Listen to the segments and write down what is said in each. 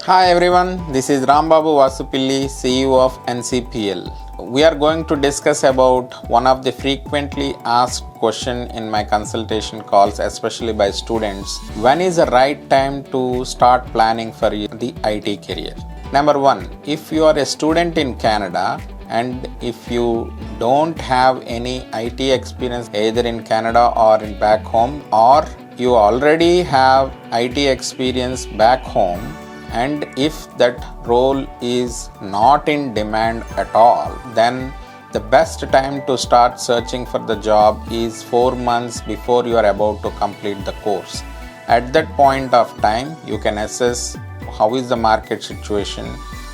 Hi everyone, this is Rambabu CEO of NCPL. We are going to discuss about one of the frequently asked question in my consultation calls, especially by students. When is the right time to start planning for the IT career? Number one, if you are a student in Canada and if you don't have any IT experience either in Canada or in back home, or you already have IT experience back home, and if that role is not in demand at all, then the best time to start searching for the job is 4 months before you are about to complete the course. At that point of time, you can assess how is the market situation,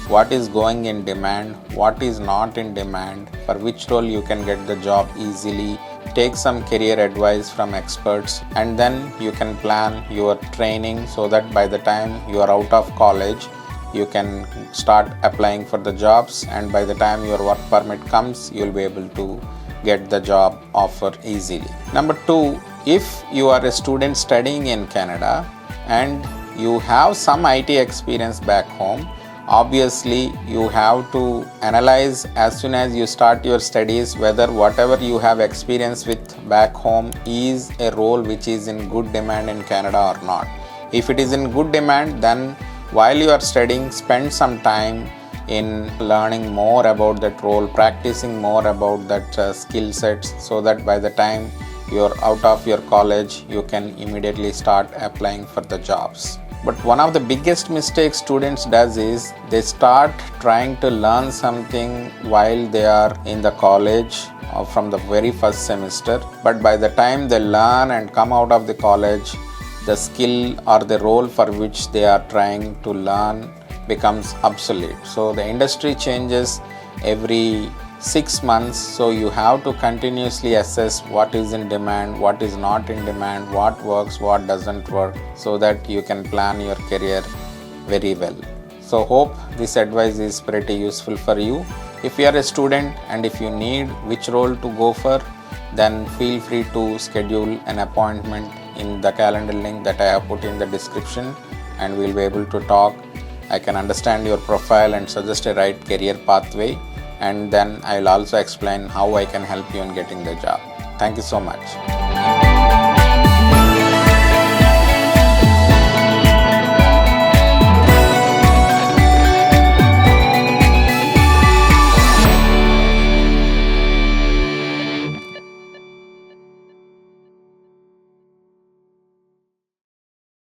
what is going in demand, what is not in demand, for which role you can get the job easily, take some career advice from experts, and then you can plan your training so that by the time you are out of college, you can start applying for the jobs, and by the time your work permit comes, you will be able to get the job offer easily. Number two, if you are a student studying in Canada and you have some IT experience back home, obviously you have to analyze as soon as you start your studies whether whatever you have experience with back home is a role which is in good demand in Canada or not. If it is in good demand, then while you are studying, spend some time in learning more about that role, practicing more about that skill sets, so that by the time you're out of your college, you can immediately start applying for the jobs. But one of the biggest mistakes students does is they start trying to learn something while they are in the college or from the very first semester. But by the time they learn and come out of the college, the skill or the role for which they are trying to learn becomes obsolete. So the industry changes every 6 months, so you have to continuously assess what is in demand, what is not in demand, what works, what doesn't work, so that you can plan your career very well. So hope this advice is pretty useful for you. If you are a student and if you need which role to go for, then feel free to schedule an appointment in the calendar link that I have put in the description, and we'll be able to talk. I can understand your profile and suggest a right career pathway, and then I will also explain how I can help you in getting the job. Thank you so much.